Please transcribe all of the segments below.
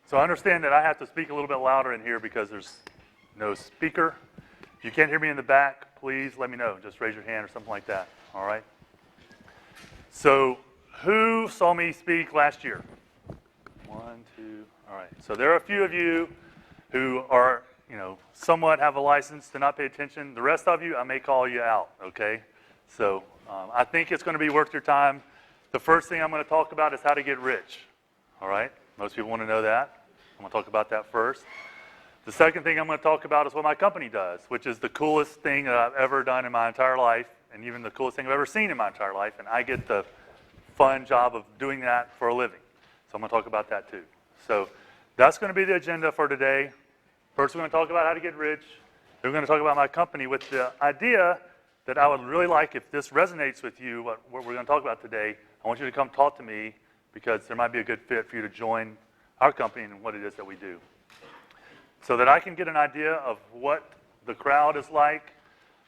So I understand that I have to speak a little bit louder in here because there's no speaker. If you can't hear me in the back, please let me know. Just raise your hand or something like that, all right? So who saw me speak last year? 1, 2, all right. So there are a few of you who are, somewhat have a license to not pay attention. The rest of you, I may call you out, okay? So I think it's going to be worth your time. The first thing I'm going to talk about is how to get rich, all right? Most people want to know that. I'm going to talk about that first. The second thing I'm going to talk about is what my company does, which is the coolest thing that I've ever done in my entire life, and even the coolest thing I've ever seen in my entire life, and I get the fun job of doing that for a living. So I'm going to talk about that too. So that's going to be the agenda for today. First, we're going to talk about how to get rich. Then we're going to talk about my company with the idea that I would really like, if this resonates with you, what we're going to talk about today, I want you to come talk to me because there might be a good fit for you to join our company and what it is that we do. So that I can get an idea of what the crowd is like.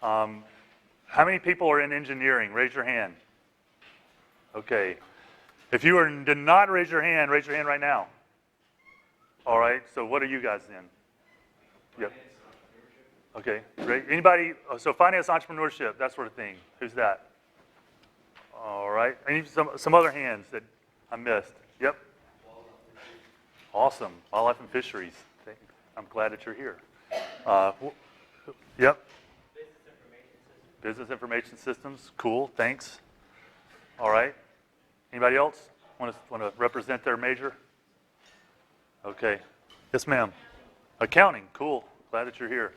How many people are in engineering? Raise your hand. Okay. If you did not raise your hand right now. All right, so what are you guys in? Yep. Okay, great. Anybody, so finance, entrepreneurship, that sort of thing. Who's that? All right. Some other hands that I missed. Yep. Awesome. Wildlife and fisheries. I'm glad that you're here. Yep. Business information systems. Cool. Thanks. All right. Anybody else want to represent their major? Okay. Yes, ma'am. Accounting. Cool. Glad that you're here.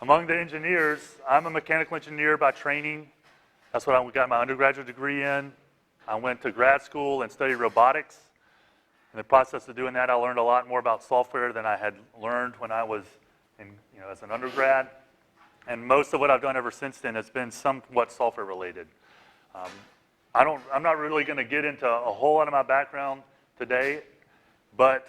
Among the engineers, I'm a mechanical engineer by training. That's what I got my undergraduate degree in. I went to grad school and studied robotics. In the process of doing that, I learned a lot more about software than I had learned when I was as an undergrad. And most of what I've done ever since then has been somewhat software related. I'm not really going to get into a whole lot of my background today, but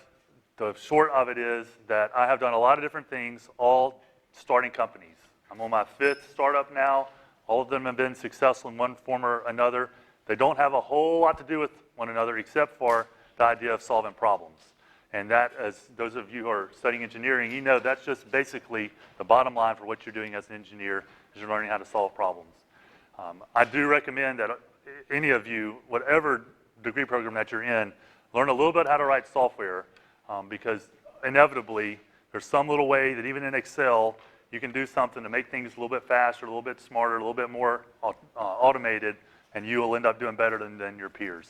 the short of it is that I have done a lot of different things, all starting companies. I'm on my 5th startup now. All of them have been successful in one form or another. They don't have a whole lot to do with one another except for the idea of solving problems. And that, as those of you who are studying engineering, you know that's just basically the bottom line for what you're doing as an engineer is you're learning how to solve problems. I do recommend that any of you, whatever degree program that you're in, learn a little bit how to write software because inevitably there's some little way that even in Excel you can do something to make things a little bit faster, a little bit smarter, a little bit more automated, and you will end up doing better than your peers.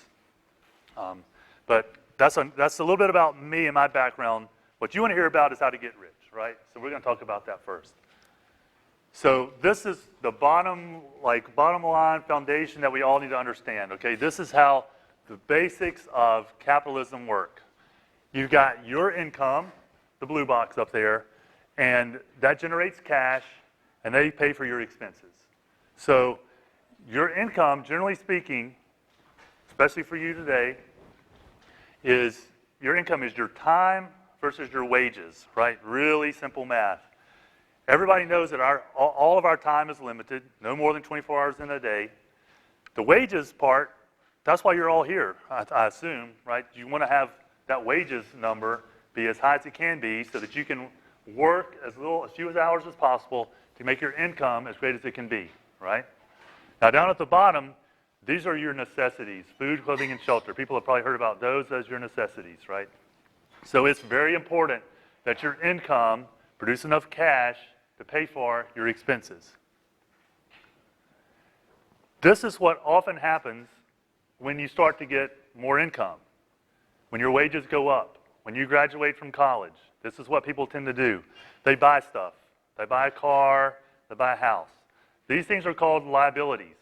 But that's a little bit about me and my background. What you want to hear about is how to get rich, right? So we're going to talk about that first. So this is the bottom line foundation that we all need to understand, okay? This is how the basics of capitalism work. You've got your income, the blue box up there, and that generates cash, and they pay for your expenses. So your income, generally speaking, especially for you today, your income is your time versus your wages, right? Really simple math. Everybody knows that all of our time is limited, no more than 24 hours in a day. The wages part, that's why you're all here, I assume, right? You want to have that wages number be as high as it can be so that you can work as few hours as possible to make your income as great as it can be, right? Now down at the bottom, these are your necessities, food, clothing, and shelter. People have probably heard about those as your necessities, right? So it's very important that your income produce enough cash to pay for your expenses. This is what often happens when you start to get more income, when your wages go up, when you graduate from college. This is what people tend to do. They buy stuff. They buy a car. They buy a house. These things are called liabilities.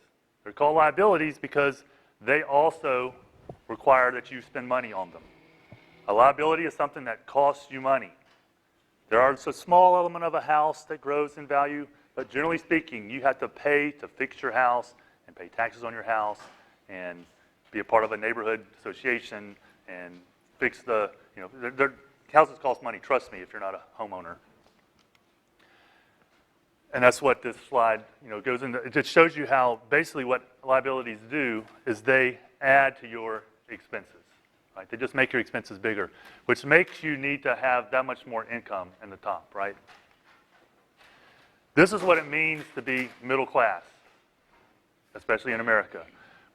They're called liabilities because they also require that you spend money on them. A liability is something that costs you money. There is a small element of a house that grows in value, but generally speaking, you have to pay to fix your house and pay taxes on your house and be a part of a neighborhood association and fix the, houses cost money, trust me, if you're not a homeowner. And that's what this slide, goes into. It just shows you how basically what liabilities do is they add to your expenses, right? They just make your expenses bigger, which makes you need to have that much more income in the top, right? This is what it means to be middle class, especially in America.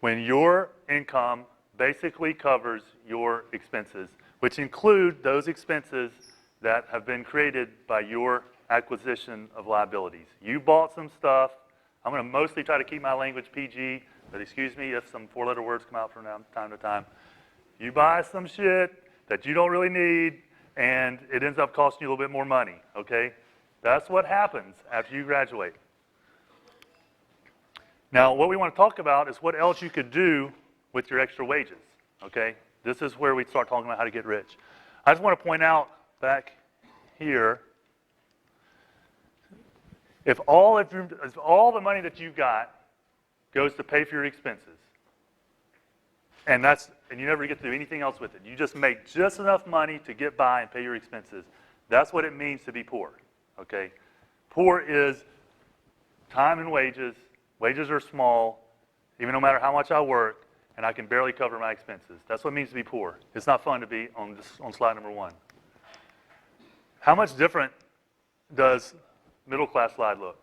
When your income basically covers your expenses, which include those expenses that have been created by your acquisition of liabilities. You bought some stuff. I'm going to mostly try to keep my language PG, but excuse me if some four-letter words come out from time to time. You buy some shit that you don't really need, and it ends up costing you a little bit more money, okay? That's what happens after you graduate. Now, what we want to talk about is what else you could do with your extra wages, okay? This is where we start talking about how to get rich. I just want to point out back here, if all the money that you got goes to pay for your expenses, and you never get to do anything else with it, you just make just enough money to get by and pay your expenses, that's what it means to be poor, okay? Poor is time and wages. Wages are small, even no matter how much I work, and I can barely cover my expenses. That's what it means to be poor. It's not fun to be on slide number 1. How much different does middle class slide look?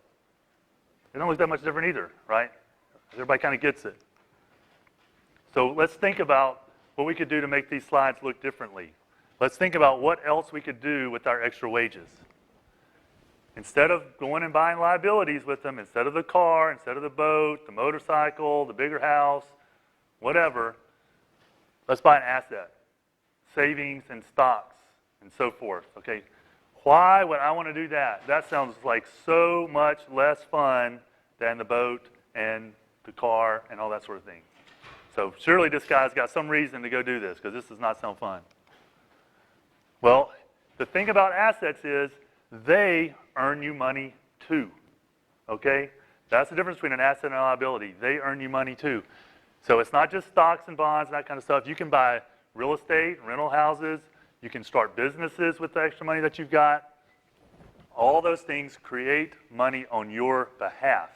It don't look that much different either, right? Everybody kind of gets it. So let's think about what we could do to make these slides look differently. Let's think about what else we could do with our extra wages. Instead of going and buying liabilities with them, instead of the car, instead of the boat, the motorcycle, the bigger house, whatever, let's buy an asset, savings and stocks and so forth, okay? Why would I want to do that? That sounds like so much less fun than the boat and the car and all that sort of thing. So surely this guy's got some reason to go do this, because this does not sound fun. Well, the thing about assets is they earn you money too, okay? That's the difference between an asset and a liability. They earn you money too. So it's not just stocks and bonds and that kind of stuff. You can buy real estate, rental houses. You can start businesses with the extra money that you've got. All those things create money on your behalf.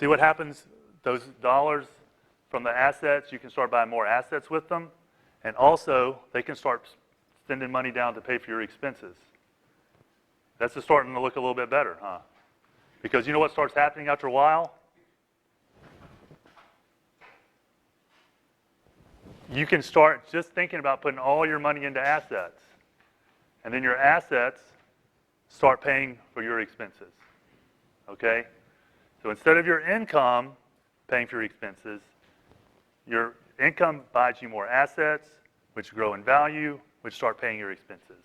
See what happens? Those dollars from the assets, you can start buying more assets with them. And also, they can start sending money down to pay for your expenses. That's just starting to look a little bit better, huh? Because you know what starts happening after a while? You can start just thinking about putting all your money into assets. And then your assets start paying for your expenses. Okay? So instead of your income paying for your expenses, your income buys you more assets, which grow in value, which start paying your expenses.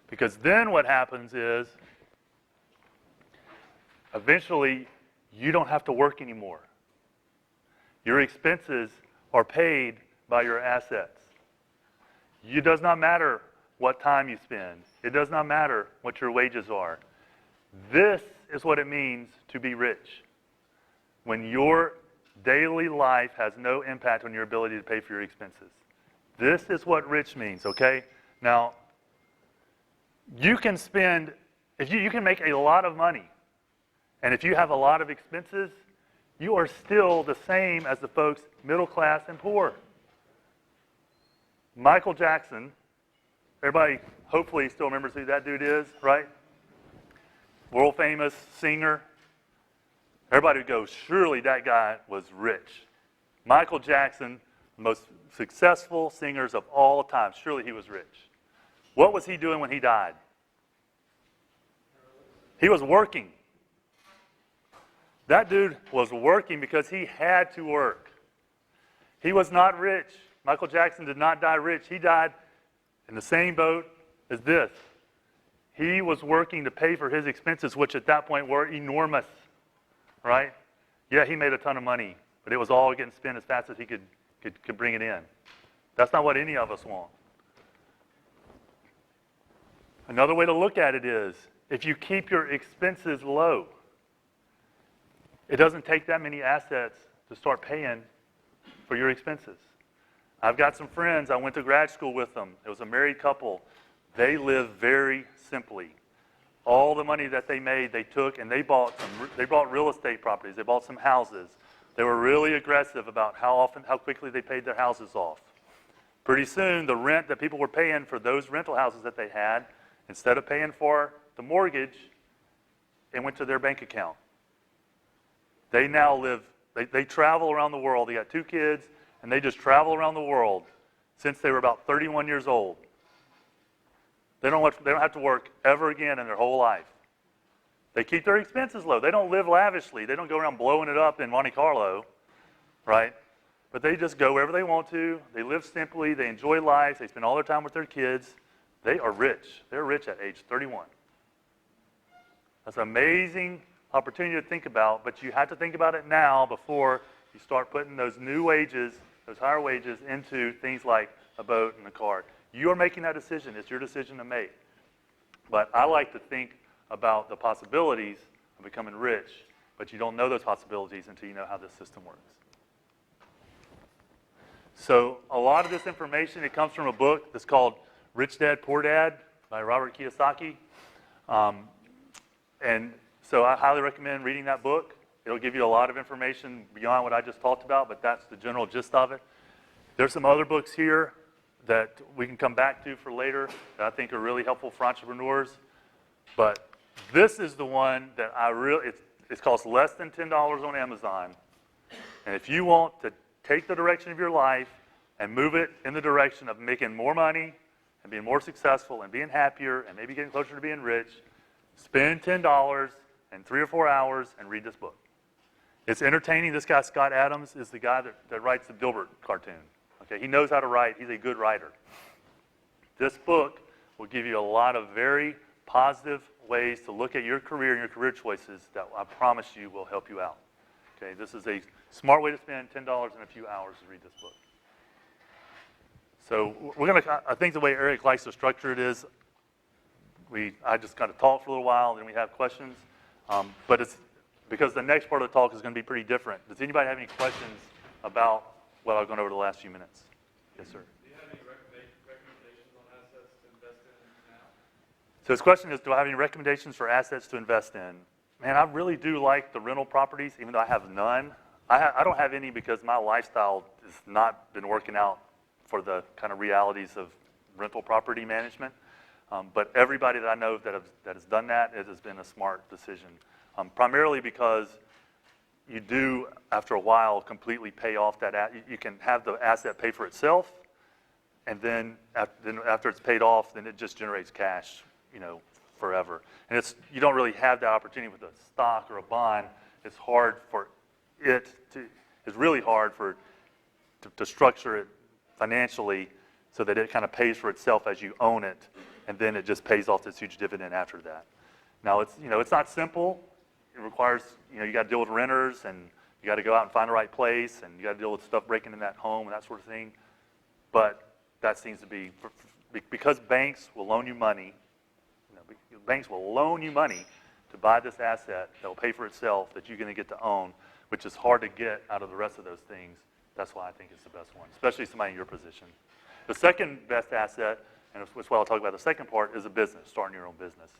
Because then what happens is, eventually, you don't have to work anymore. Your expenses are paid by your assets. It does not matter what time you spend. It does not matter what your wages are. This is what it means to be rich. When your daily life has no impact on your ability to pay for your expenses. This is what rich means, okay? Now, you can spend, if you can make a lot of money, and if you have a lot of expenses, you are still the same as the folks middle class and poor. Michael Jackson, everybody hopefully still remembers who that dude is, right? World famous singer. Everybody would go, surely that guy was rich. Michael Jackson, the most successful singers of all time, surely he was rich. What was he doing when he died? He was working. That dude was working because he had to work. He was not rich. Michael Jackson did not die rich. He died in the same boat as this. He was working to pay for his expenses, which at that point were enormous, right? Yeah, he made a ton of money, but it was all getting spent as fast as he could bring it in. That's not what any of us want. Another way to look at it is, if you keep your expenses low, it doesn't take that many assets to start paying for your expenses. I've got some friends, I went to grad school with them. It was a married couple. They live very simply. All the money that they made, they took and they bought real estate properties. They bought some houses. They were really aggressive about how quickly they paid their houses off. Pretty soon, the rent that people were paying for those rental houses that they had, instead of paying for the mortgage, it went to their bank account. They now live, they travel around the world. They got 2 kids, and they just travel around the world since they were about 31 years old. They don't have to work ever again in their whole life. They keep their expenses low. They don't live lavishly. They don't go around blowing it up in Monte Carlo, right? But they just go wherever they want to. They live simply. They enjoy life. They spend all their time with their kids. They are rich. They're rich at age 31. That's an amazing opportunity to think about, but you have to think about it now before you start putting those new wages, those higher wages, into things like a boat and a car. You are making that decision. It's your decision to make. But I like to think about the possibilities of becoming rich, but you don't know those possibilities until you know how this system works. So a lot of this information, it comes from a book that's called Rich Dad, Poor Dad by Robert Kiyosaki. And so I highly recommend reading that book. It'll give you a lot of information beyond what I just talked about, but that's the general gist of it. There's some other books here that we can come back to for later that I think are really helpful for entrepreneurs. But this is the one that it costs less than $10 on Amazon. And if you want to take the direction of your life and move it in the direction of making more money and being more successful and being happier and maybe getting closer to being rich, spend $10 and 3 or 4 hours and read this book. It's entertaining. This guy, Scott Adams, is the guy that writes the Dilbert cartoon. Okay, he knows how to write. He's a good writer. This book will give you a lot of very positive ways to look at your career and your career choices that I promise you will help you out. Okay, this is a smart way to spend $10 in a few hours to read this book. So I think the way Eric likes to structure it is, I just kind of talk for a little while, and then we have questions. But it's because the next part of the talk is going to be pretty different. Does anybody have any questions about what I've gone over the last few minutes? Yes, sir. Do you have any recommendations on assets to invest in now? So his question is, do I have any recommendations for assets to invest in? Man, I really do like the rental properties, even though I have none. I don't have any because my lifestyle has not been working out for the kind of realities of rental property management. But everybody that I know that has done that, it has been a smart decision. Primarily because you do, after a while, completely pay off that. You can have the asset pay for itself, and then after it's paid off, then it just generates cash, forever. And you don't really have that opportunity with a stock or a bond. It's hard for it's really hard to structure it financially so that it kind of pays for itself as you own it, and then it just pays off this huge dividend after that. Now it's not simple. It requires, you got to deal with renters, and you got to go out and find the right place, and you got to deal with stuff breaking in that home and that sort of thing. But that seems to be, because banks will loan you money, banks will loan you money to buy this asset that will pay for itself that you're going to get to own, which is hard to get out of the rest of those things. That's why I think it's the best one, especially somebody in your position. The second best asset, and that's what I'll talk about the second part, is a business, starting your own business.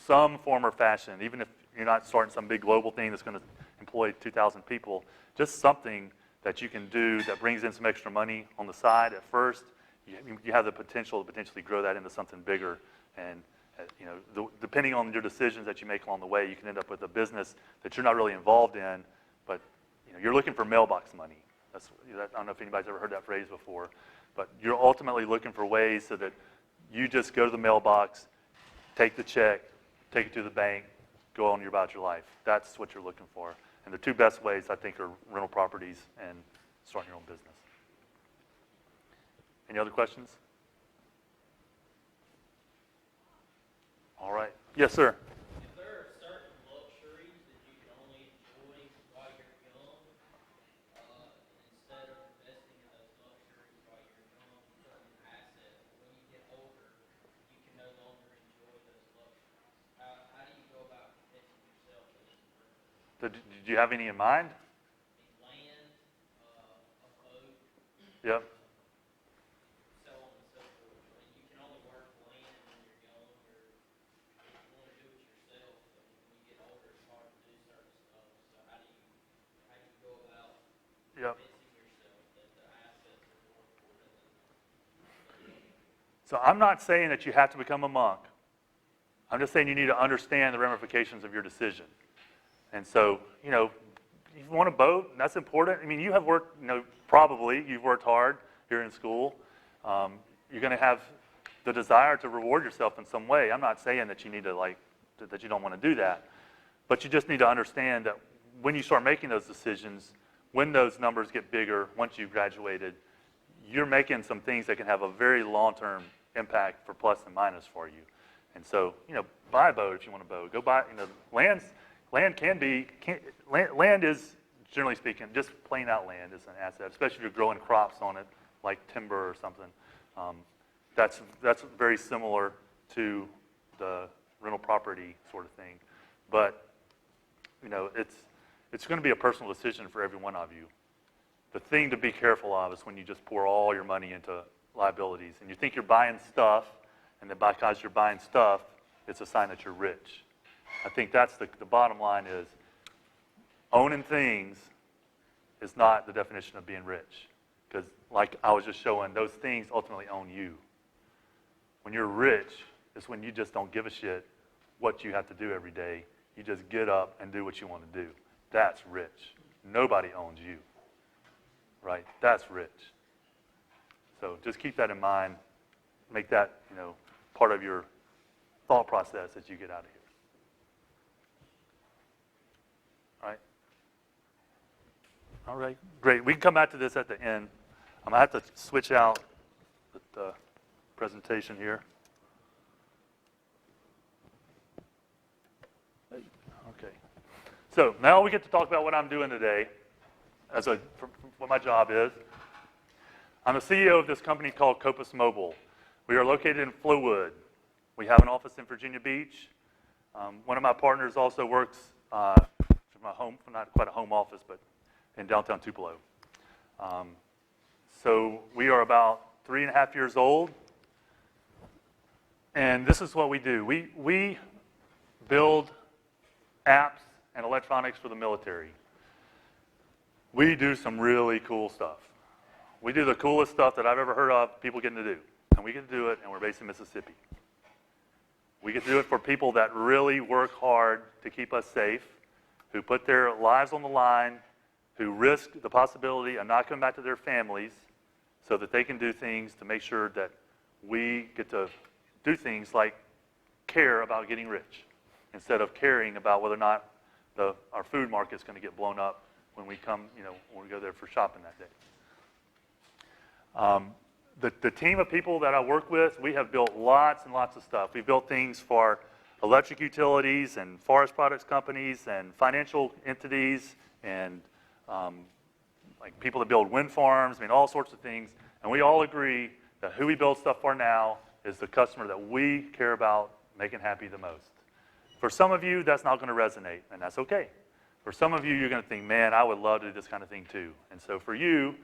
Some form or fashion, even if you're not starting some big global thing that's going to employ 2,000 people, just something that you can do that brings in some extra money on the side at first. You have the potential to potentially grow that into something bigger. And depending on your decisions that you make along the way, you can end up with a business that you're not really involved in, but you're looking for mailbox money. I don't know if anybody's ever heard that phrase before, but you're ultimately looking for ways so that you just go to the mailbox, take the check, take it to the bank, go on about your life. That's what you're looking for. And the two best ways, I think, are rental properties and starting your own business. Any other questions? All right. Yes, sir. If there are certain luxuries that you can only enjoy while you're young, instead of investing in those luxuries while you're young, putting an asset, when you get older, you can no longer enjoy those luxuries. How do you go about convincing yourself that it's worth it? Did you have any in mind? Land, a boat. Yep. So on and so forth. I mean, you can only work land when you're young, or if you want to do it yourself. But when you get older, it's hard to do certain stuff. So how do you go about Yep. convincing yourself that the assets are more important than So I'm not saying that you have to become a monk. I'm just saying you need to understand the ramifications of your decision. And so, you know, if you want a boat, and that's important. I mean, you have worked, you know, probably you've worked hard here in school. You're going to have the desire to reward yourself in some way. I'm not saying that you need to that you don't want to do that. But you just need to understand that when you start making those decisions, when those numbers get bigger, once you've graduated, you're making some things that can have a very long-term impact for plus and minus for you. And so, you know, buy a boat if you want a boat. Go buy, you know, land is, generally speaking, just plain out land is an asset, especially if you're growing crops on it, like timber or something. That's very similar to the rental property sort of thing. But, you know, it's going to be a personal decision for every one of you. The thing to be careful of is when you just pour all your money into liabilities and you think you're buying stuff, and that because you're buying stuff, it's a sign that you're rich. I think that's the bottom line is owning things is not the definition of being rich. Because like I was just showing, those things ultimately own you. When you're rich, it's when you just don't give a shit what you have to do every day. You just get up and do what you want to do. That's rich. Nobody owns you. Right? That's rich. So just keep that in mind. Make that, you know, part of your thought process as you get out of here. All right? All right, great. We can come back to this at the end. I'm going to have to switch out the presentation here. Okay. So now we get to talk about what I'm doing today, what my job is. I'm the CEO of this company called Kopis Mobile. We are located in Flowood. We have an office in Virginia Beach. One of my partners also works from my home, not quite a home office, but in downtown Tupelo. So we are about 3.5 years old. And this is what we do. We build apps and electronics for the military. We do some really cool stuff. We do the coolest stuff that I've ever heard of people getting to do. And we get to do it, and we're based in Mississippi. We get to do it for people that really work hard to keep us safe, who put their lives on the line, who risk the possibility of not coming back to their families so that they can do things to make sure that we get to do things like care about getting rich instead of caring about whether or not our food market's going to get blown up when we come, you know, when we go there for shopping that day. The team of people that I work with, we have built lots and lots of stuff. We built things for electric utilities and forest products companies and financial entities and like people that build wind farms, I mean, all sorts of things. And we all agree that who we build stuff for now is the customer that we care about making happy the most. For some of you, that's not going to resonate, and that's okay. For some of you, you're going to think, man, I would love to do this kind of thing too. And so for you,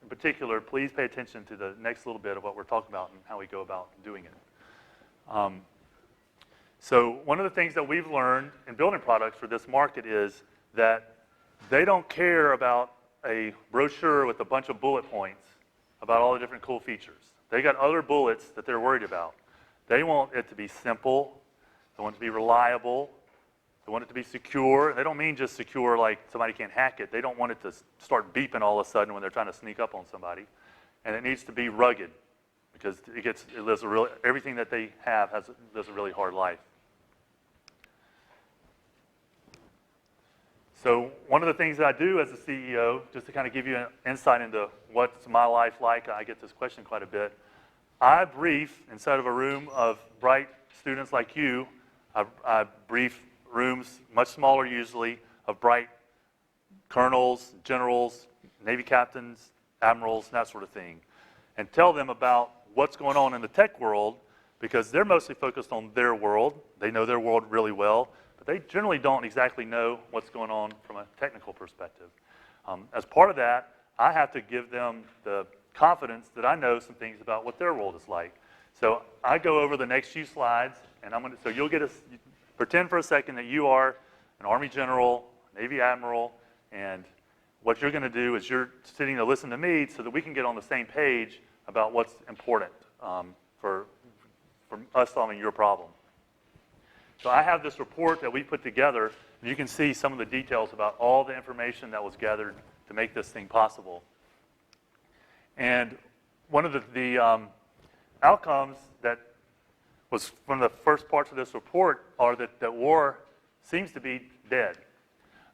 in particular, please pay attention to the next little bit of what we're talking about and how we go about doing it. So one of the things that we've learned in building products for this market is that they don't care about a brochure with a bunch of bullet points about all the different cool features. They got other bullets that they're worried about. They want it to be simple. They want it to be reliable. They want it to be secure. They don't mean just secure like somebody can't hack it. They don't want it to start beeping all of a sudden when they're trying to sneak up on somebody. And it needs to be rugged because everything that they have lives a really hard life. So one of the things that I do as a CEO, just to kind of give you an insight into what's my life like, I get this question quite a bit. I brief, inside of a room of bright students like you, I brief rooms, much smaller usually, of bright colonels, generals, Navy captains, admirals, and that sort of thing, and tell them about what's going on in the tech world because they're mostly focused on their world. They know their world really well, but they generally don't exactly know what's going on from a technical perspective. As part of that, I have to give them the confidence that I know some things about what their world is like. So I go over the next few slides, and so you'll get pretend for a second that you are an Army general, Navy admiral, and what you're going to do is you're sitting to listen to me so that we can get on the same page about what's important for us solving your problem. So I have this report that we put together, and you can see some of the details about all the information that was gathered to make this thing possible. And one of the outcomes that was one of the first parts of this report are that war seems to be dead.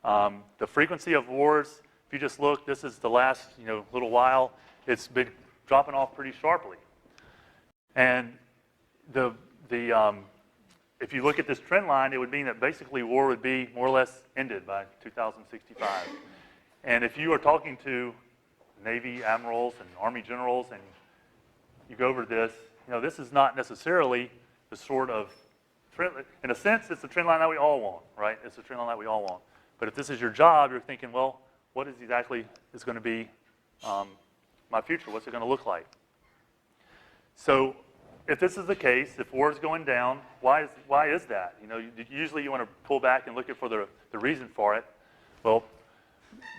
The frequency of wars, if you just look, this is the last little while, it's been dropping off pretty sharply. And if you look at this trend line, it would mean that basically war would be more or less ended by 2065. And if you are talking to Navy admirals and Army generals and you go over this, this is not necessarily the sort of trend. In a sense, it's the trend line that we all want, right? It's the trend line that we all want. But if this is your job, you're thinking, well, what is exactly is going to be my future? What's it going to look like? So if this is the case, if war is going down, why is that? Usually you want to pull back and look for the reason for it. Well,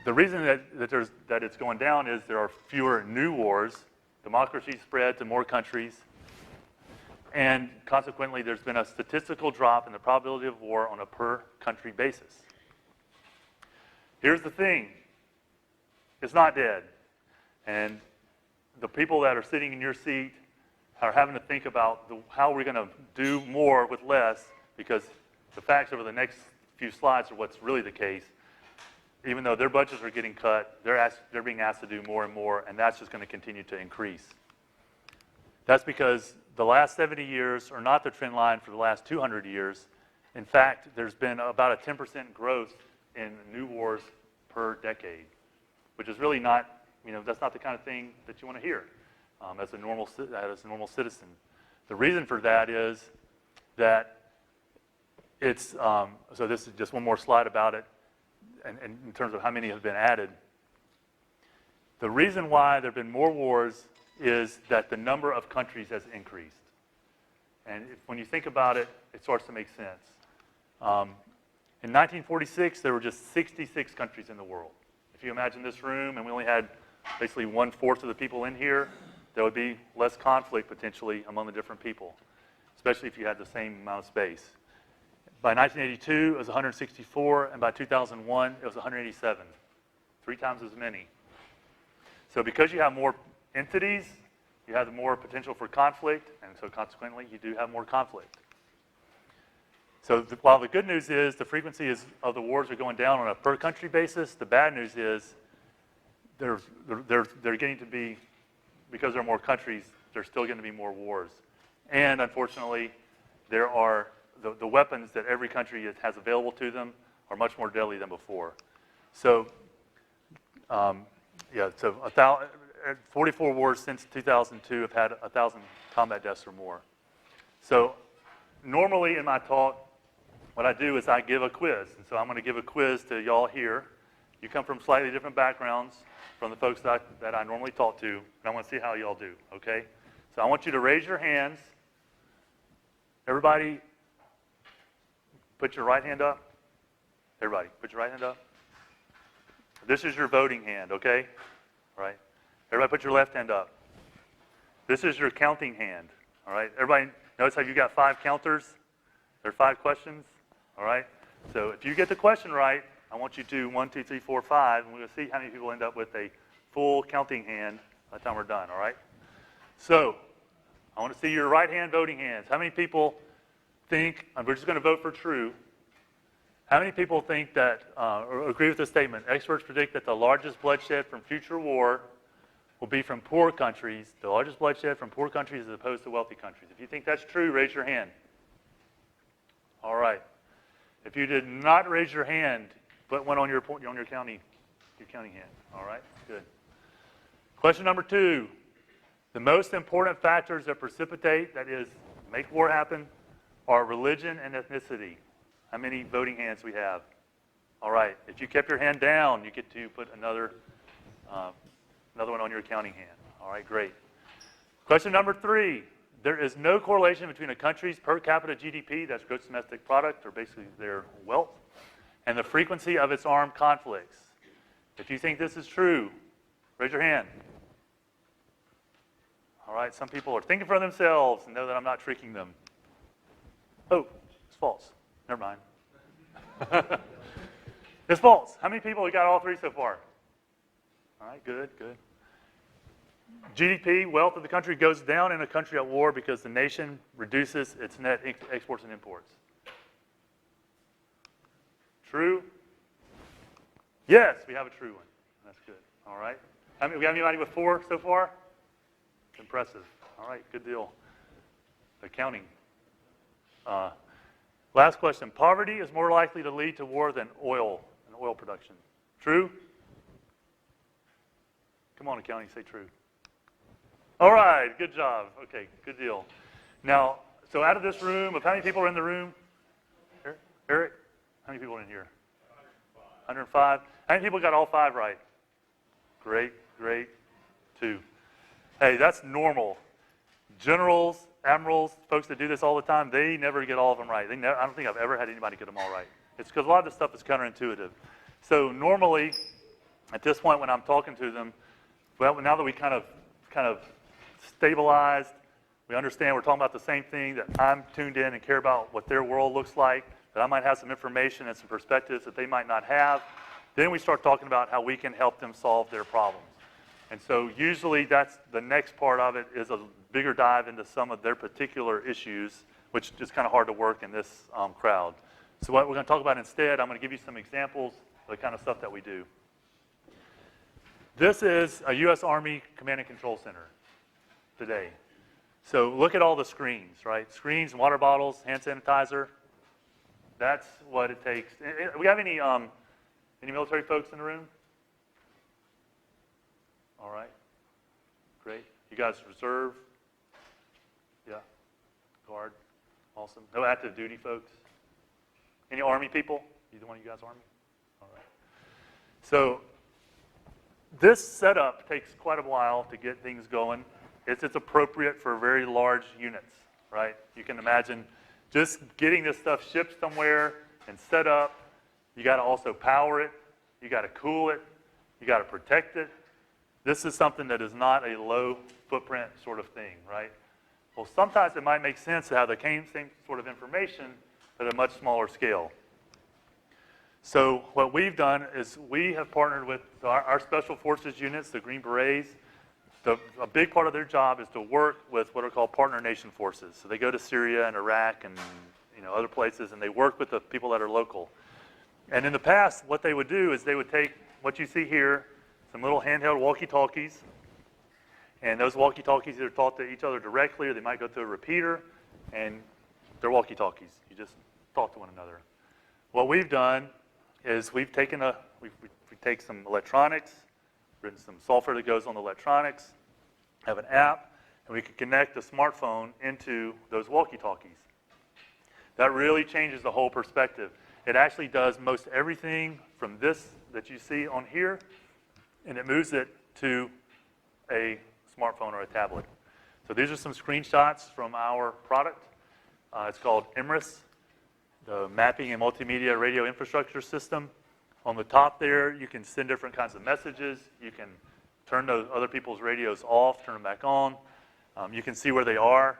the reason that it's going down is there are fewer new wars. Democracy spread to more countries. And consequently, there's been a statistical drop in the probability of war on a per-country basis. Here's the thing. It's not dead. And the people that are sitting in your seat are having to think about how we're going to do more with less, because the facts over the next few slides are what's really the case. Even though their budgets are getting cut, they're being asked to do more and more, and that's just going to continue to increase. That's because the last 70 years are not the trend line for the last 200 years. In fact, there's been about a 10% growth in new wars per decade, which is really not, that's not the kind of thing that you want to hear as a normal citizen. The reason for that is that it's, so this is just one more slide about it, and in terms of how many have been added. The reason why there have been more wars is that the number of countries has increased. And when you think about it, it starts to make sense. In 1946, there were just 66 countries in the world. If you imagine this room and we only had basically 1/4 of the people in here, there would be less conflict potentially among the different people, especially if you had the same amount of space. By 1982, it was 164, and by 2001, it was 187, 3 times as many. So because you have more entities, you have more potential for conflict, and so consequently, you do have more conflict. So while the good news is the frequency of the wars are going down on a per-country basis, the bad news is they're getting to be, because there are more countries, there's still going to be more wars. And unfortunately, there are the weapons that every country has available to them are much more deadly than before. So, yeah, so 44 wars since 2002 have had 1,000 combat deaths or more. So normally in my talk, what I do is I give a quiz. And so I'm going to give a quiz to y'all here. You come from slightly different backgrounds from the folks that I normally talk to, and I want to see how y'all do, okay? So I want you to raise your hands. Everybody, put your right hand up. Everybody, put your right hand up. This is your voting hand, okay? All right. Everybody put your left hand up. This is your counting hand, all right? Everybody notice how you got 5 counters? There are 5 questions, all right? So if you get the question right, I want you to 1, 2, 3, 4, 5, and we're going to see how many people end up with a full counting hand by the time we're done, all right? So I want to see your right hand voting hands. How many people think, and we're just going to vote for true, how many people think that, or agree with this statement, experts predict that the largest bloodshed from future war will be from poor countries, the largest bloodshed from poor countries as opposed to wealthy countries. If you think that's true, raise your hand. All right. If you did not raise your hand, put one on your counting hand. All right, good. Question number 2. The most important factors that precipitate, that is, make war happen, are religion and ethnicity. How many voting hands we have? All right. If you kept your hand down, you get to put another one on your counting hand. All right, great. Question number 3. There is no correlation between a country's per capita GDP, that's gross domestic product, or basically their wealth, and the frequency of its armed conflicts. If you think this is true, raise your hand. All right, some people are thinking for themselves and know that I'm not tricking them. Oh, it's false. Never mind. It's false. How many people got all three so far? All right, good, good. GDP, wealth of the country, goes down in a country at war because the nation reduces its net exports and imports. True? Yes, we have a true one. That's good. All right. We have anybody with 4 so far? Impressive. All right, good deal. Accounting. Last question. Poverty is more likely to lead to war than oil and oil production. True? Come on, accounting, say true. All right, good job. Okay, good deal. Now, so out of this room, of how many people are in the room? Eric? How many people are in here? 105. How many people got all 5 right? Great, great. 2. Hey, that's normal. Generals, admirals, folks that do this all the time, they never get all of them right. I don't think I've ever had anybody get them all right. It's because a lot of this stuff is counterintuitive. So normally, at this point when I'm talking to them, well, now that we kind of stabilized, we understand we're talking about the same thing, that I'm tuned in and care about what their world looks like, that I might have some information and some perspectives that they might not have. Then we start talking about how we can help them solve their problems. And so usually that's the next part of it, is a bigger dive into some of their particular issues, which is kind of hard to work in this crowd. So what we're going to talk about instead, I'm going to give you some examples of the kind of stuff that we do. This is a U.S. Army Command and Control Center today. So look at all the screens, right? Screens, water bottles, hand sanitizer. That's what it takes. We have any military folks in the room? All right. Great. You guys reserve? Yeah. Guard. Awesome. No active duty folks? Any Army people? Either one of you guys Army? All right. So this setup takes quite a while to get things going. It's appropriate for very large units, right? You can imagine just getting this stuff shipped somewhere and set up. You got to also power it. You got to cool it. You got to protect it. This is something that is not a low footprint sort of thing, right? Well, sometimes it might make sense to have the same sort of information at a much smaller scale. So what we've done is we have partnered with our special forces units, the Green Berets. A big part of their job is to work with what are called partner nation forces. So they go to Syria and Iraq and other places, and they work with the people that are local. And in the past, what they would do is they would take what you see here, some little handheld walkie-talkies, and those walkie-talkies either talk to each other directly, or they might go through a repeater, and they're walkie-talkies. You just talk to one another. What we've done is we take some electronics, written some software that goes on the electronics, have an app, and we can connect the smartphone into those walkie-talkies. That really changes the whole perspective. It actually does most everything from this that you see on here, and it moves it to a smartphone or a tablet. So these are some screenshots from our product. It's called IMRIS, the Mapping and Multimedia Radio Infrastructure System. On the top there, you can send different kinds of messages. You can turn those other people's radios off, turn them back on. You can see where they are.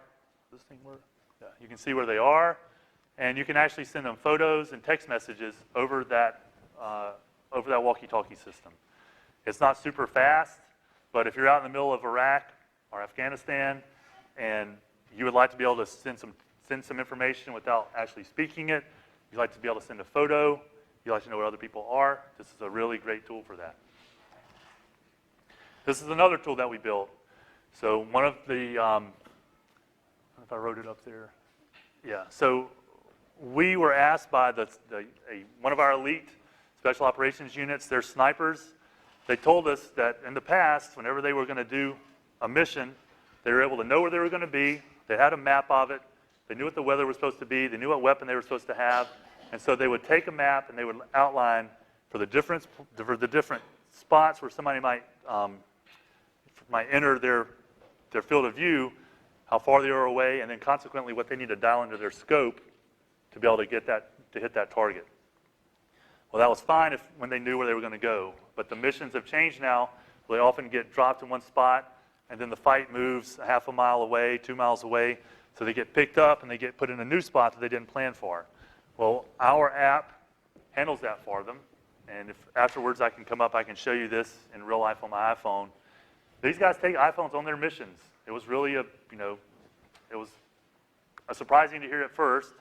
Does this thing work? Yeah. You can see where they are, and you can actually send them photos and text messages over that walkie-talkie system. It's not super fast, but if you're out in the middle of Iraq or Afghanistan, and you would like to be able to send some information without actually speaking it, you'd like to be able to send a photo, you like to know where other people are, this is a really great tool for that. This is another tool that we built. So one of the, I don't know if I wrote it up there. Yeah, so we were asked by one of our elite special operations units, they're snipers. They told us that in the past, whenever they were going to do a mission, they were able to know where they were going to be. They had a map of it. They knew what the weather was supposed to be. They knew what weapon they were supposed to have. And so they would take a map and they would outline for the different spots where somebody might enter their field of view, how far they are away, and then consequently what they need to dial into their scope to be able to hit that target. Well, that was fine when they knew where they were going to go. But the missions have changed now. They often get dropped in one spot and then the fight moves a half a mile away, 2 miles away, so they get picked up and they get put in a new spot that they didn't plan for. Well, our app handles that for them, and if afterwards I can come up, I can show you this in real life on my iPhone. These guys take iPhones on their missions. It was really it was surprising to hear at first.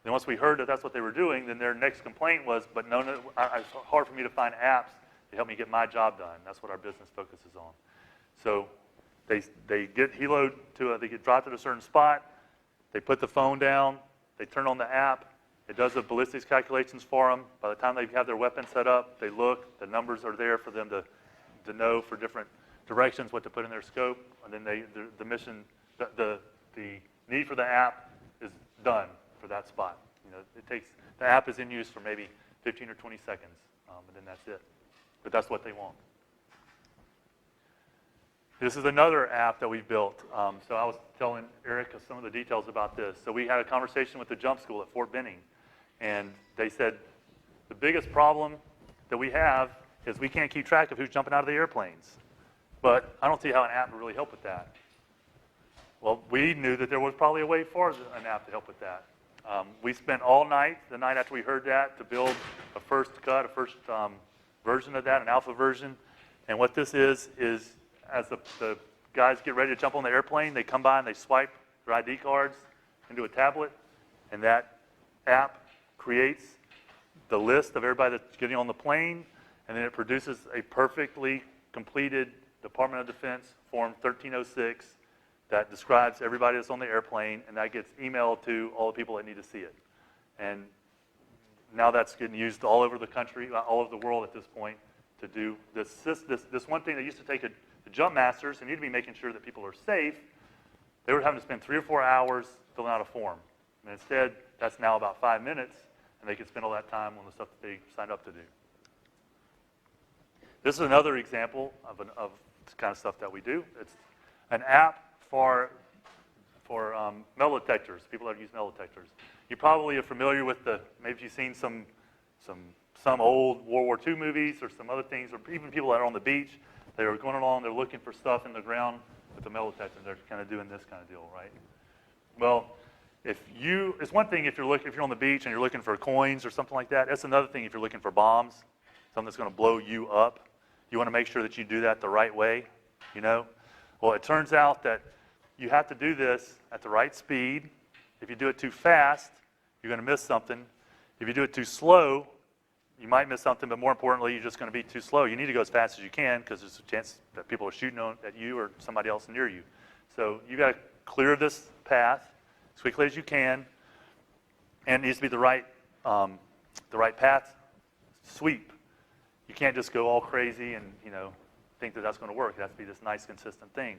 Then once we heard that that's what they were doing, then their next complaint was, but it's hard for me to find apps to help me get my job done. That's what our business focuses on. So they get heloed they get dropped at a certain spot, they put the phone down, they turn on the app, it does the ballistics calculations for them. By the time they have their weapon set up, they look, the numbers are there for them to know for different directions what to put in their scope, and then the mission, the need for the app is done for that spot. The app is in use for maybe 15 or 20 seconds, and then that's it. But that's what they want. This is another app that we built. So I was telling Eric some of the details about this. So we had a conversation with the jump school at Fort Benning, and they said the biggest problem that we have is we can't keep track of who's jumping out of the airplanes. But I don't see how an app would really help with that. Well, we knew that there was probably a way for an app to help with that. We spent all night, the night after we heard that, to build a first version of that, an alpha version. And what this is as the guys get ready to jump on the airplane, they come by and they swipe their ID cards into a tablet, and that app creates the list of everybody that's getting on the plane, and then it produces a perfectly completed Department of Defense Form 1306 that describes everybody that's on the airplane, and that gets emailed to all the people that need to see it. And now that's getting used all over the country, all over the world at this point, to do this one thing that used to take the jump masters, and you'd be making sure that people are safe. They were having to spend 3 or 4 hours filling out a form. And instead, that's now about 5 minutes, and they can spend all that time on the stuff that they signed up to do. This is another example of the kind of stuff that we do. It's an app for metal detectors, people that use metal detectors. You probably are familiar with maybe you've seen some old World War II movies or some other things, or even people that are on the beach. They are going along, they're looking for stuff in the ground with a metal detector. They're kind of doing this kind of deal, right? Well, it's one thing if you're on the beach and you're looking for coins or something like that. That's another thing if you're looking for bombs, something that's going to blow you up. You want to make sure that you do that the right way, Well, it turns out that you have to do this at the right speed. If you do it too fast, you're going to miss something. If you do it too slow, you might miss something, but more importantly, you're just going to be too slow. You need to go as fast as you can because there's a chance that people are shooting at you or somebody else near you. So you got to clear this path as quickly as you can, and it needs to be the right path sweep. You can't just go all crazy and think that that's going to work. It has to be this nice, consistent thing.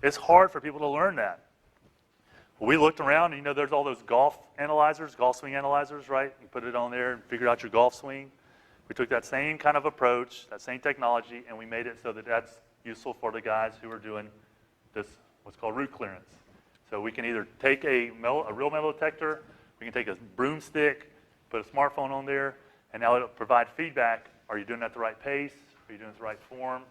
It's hard for people to learn that. We looked around, and there's all those golf swing analyzers, right? You put it on there and figure out your golf swing. We took that same kind of approach, that same technology, and we made it so that that's useful for the guys who are doing this, what's called route clearance. So we can either take a real metal detector, we can take a broomstick, put a smartphone on there, and now it'll provide feedback. Are you doing it at the right pace? Are you doing it the right form?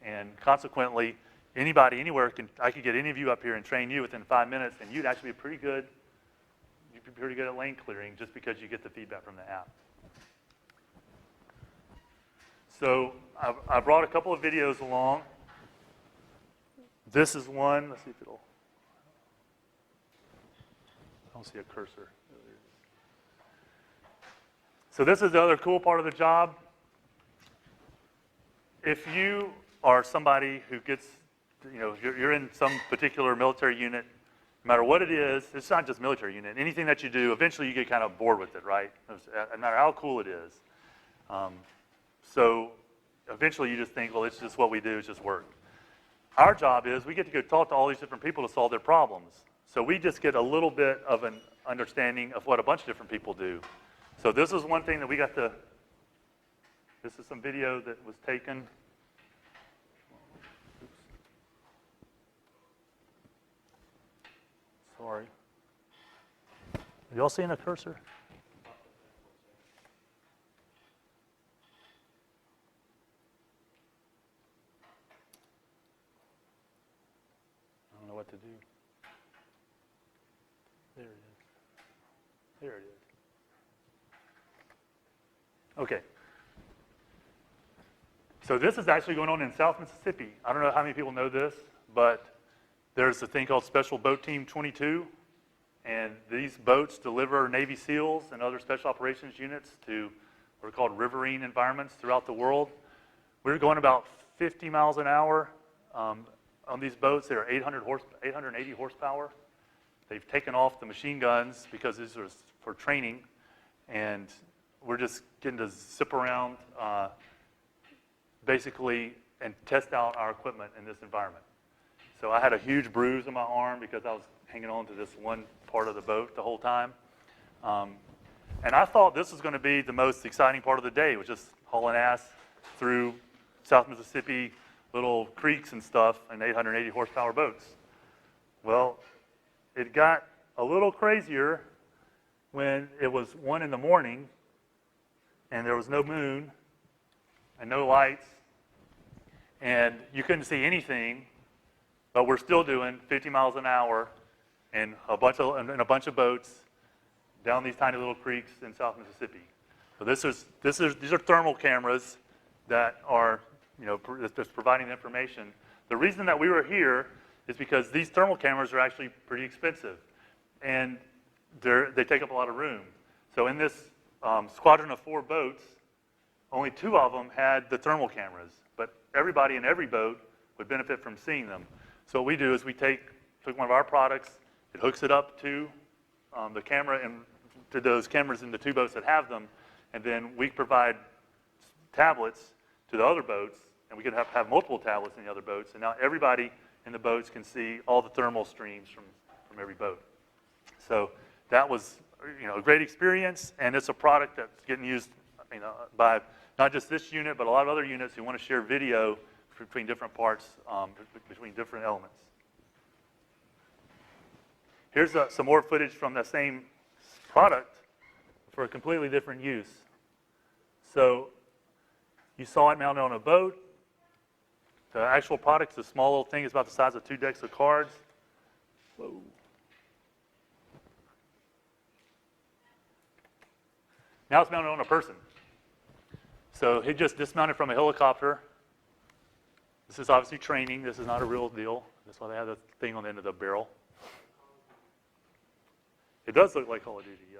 And consequently, anybody, anywhere, I could get any of you up here and train you within 5 minutes, and you'd actually be pretty good. You'd be pretty good at lane clearing just because you get the feedback from the app. So I brought a couple of videos along. This is one. Let's see if it'll. I don't see a cursor. So this is the other cool part of the job. If you are somebody who gets, you're in some particular military unit, no matter what it is, it's not just military unit. Anything that you do, eventually you get kind of bored with it, right? No matter how cool it is. So eventually you just think, well, it's just what we do, it's just work. Our job is we get to go talk to all these different people to solve their problems. So we just get a little bit of an understanding of what a bunch of different people do. So this is one thing that we got to, this is some video that was taken. Oops. Sorry. Are y'all seeing a cursor? There it is. There it is. Okay. So this is actually going on in South Mississippi. I don't know how many people know this, but there's a thing called Special Boat Team 22, and these boats deliver Navy SEALs and other special operations units to what are called riverine environments throughout the world. We're going about 50 miles an hour on these boats. They're 880 horsepower. They've taken off the machine guns because these are for training, and we're just getting to zip around basically and test out our equipment in this environment. So I had a huge bruise on my arm because I was hanging on to this one part of the boat the whole time. And I thought this was going to be the most exciting part of the day, was just hauling ass through South Mississippi, little creeks and stuff, and 880 horsepower boats. Well, it got a little crazier when it was 1 in the morning and there was no moon and no lights, and you couldn't see anything, but we're still doing 50 miles an hour in a bunch of boats down these tiny little creeks in South Mississippi. So these are thermal cameras that are, just providing the information. The reason that we were here is because these thermal cameras are actually pretty expensive, and they take up a lot of room. So in this squadron of 4 boats, only 2 of them had the thermal cameras, but everybody in every boat would benefit from seeing them. So what we do is we take one of our products, it hooks it up to the camera and to those cameras in the 2 boats that have them, and then we provide tablets to the other boats, and we could have multiple tablets in the other boats, and now everybody in the boats can see all the thermal streams from every boat. So that was a great experience, and it's a product that's getting used by not just this unit, but a lot of other units who want to share video between different parts, between different elements. Here's some more footage from the same product for a completely different use. So you saw it mounted on a boat. The actual product is a small little thing. It's about the size of 2 decks of cards. Whoa. Now it's mounted on a person. So he just dismounted from a helicopter. This is obviously training. This is not a real deal. That's why they have the thing on the end of the barrel. It does look like Call of Duty, yeah.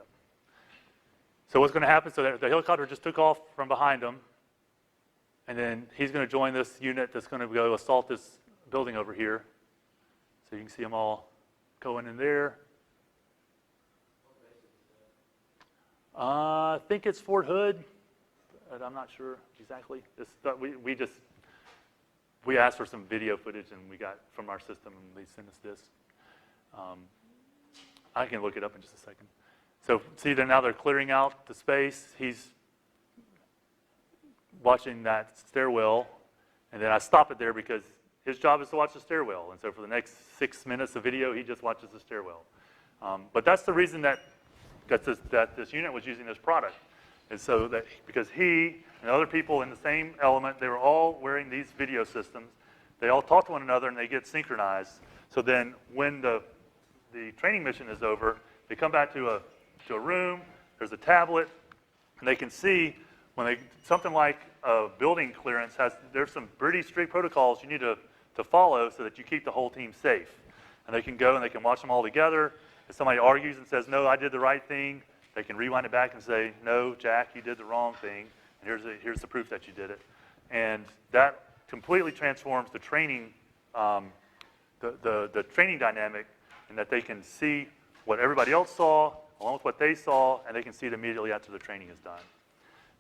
So what's going to happen, so the helicopter just took off from behind him, and then he's going to join this unit that's going to go assault this building over here. So you can see them all going in there. I think it's Fort Hood, but I'm not sure exactly. We asked for some video footage, and we got from our system, and they sent us this. I can look it up in just a second. So see, now they're clearing out the space. He's watching that stairwell, and then I stop it there because his job is to watch the stairwell. And so for the next 6 minutes of video, he just watches the stairwell. But that's the reason that this unit was using this product. And so that because he and other people in the same element, they were all wearing these video systems. They all talk to one another, and they get synchronized. So then when the training mission is over, they come back to a room, there's a tablet, and they can see when something like a building clearance there's some pretty strict protocols you need to follow so that you keep the whole team safe. And they can go and they can watch them all together. If somebody argues and says, no, I did the right thing, they can rewind it back and say, no, Jack, you did the wrong thing, and here's the proof that you did it. And that completely transforms the training, the training dynamic, and that they can see what everybody else saw, along with what they saw, and they can see it immediately after the training is done.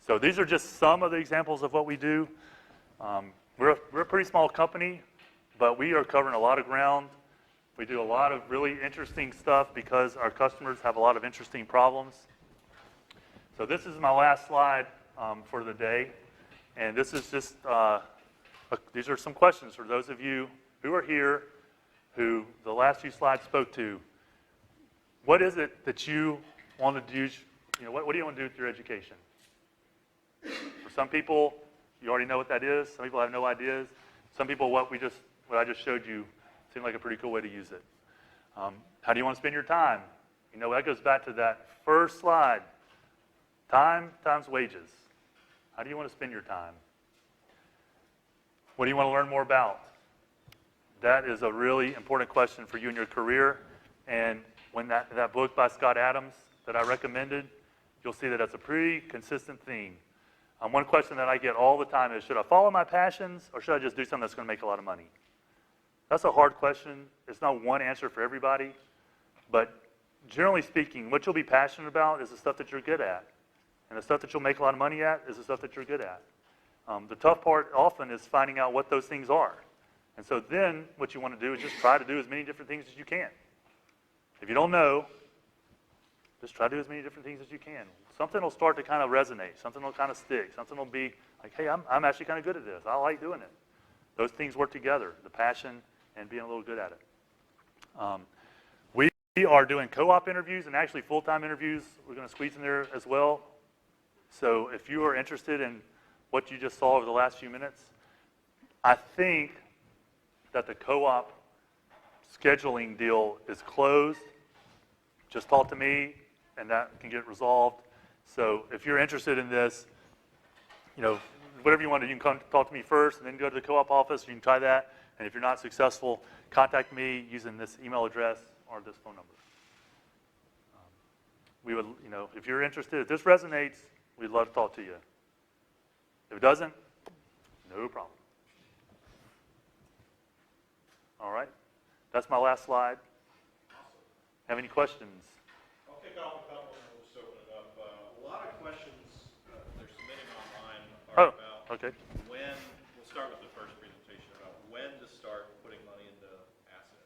So these are just some of the examples of what we do. We're a pretty small company, but we are covering a lot of ground. We do a lot of really interesting stuff because our customers have a lot of interesting problems. So this is my last slide for the day, and this is just, these are some questions for those of you who are here who the last few slides spoke to. What is it that you want to do? What do you want to do with your education? For some people, you already know what that is. Some people have no ideas. Some people, what I just showed you seemed like a pretty cool way to use it. How do you want to spend your time? You know, that goes back to that first slide. Time times wages. How do you want to spend your time? What do you want to learn more about? That is a really important question for you in your career. And when that book by Scott Adams that I recommended, you'll see that that's a pretty consistent theme. One question that I get all the time is, should I follow my passions or should I just do something that's going to make a lot of money? That's a hard question. It's not one answer for everybody. But generally speaking, what you'll be passionate about is the stuff that you're good at. And the stuff that you'll make a lot of money at is the stuff that you're good at. The tough part often is finding out what those things are. And so then what you want to do is just try to do as many different things as you can. If you don't know, just try to do as many different things as you can. Something will start to kind of resonate. Something will kind of stick. Something will be like, hey, I'm actually kind of good at this. I like doing it. Those things work together, the passion and being a little good at it. We are doing co-op interviews and actually full-time interviews. We're going to squeeze in there as well. So if you are interested in what you just saw over the last few minutes, I think that the co-op scheduling deal is closed. Just talk to me, and that can get resolved. So if you're interested in this, you know, whatever you want to do, you can come talk to me first, and then go to the co-op office. You can try that. And if you're not successful, contact me using this email address or this phone number. We would, you know, if you're interested, if this resonates, we'd love to talk to you. If it doesn't, no problem. All right, that's my last slide. Have any questions? I'll kick off a couple and we'll just open it up. A lot of questions they're submitting online are about when, we'll start with the first presentation, about when to start putting money into assets.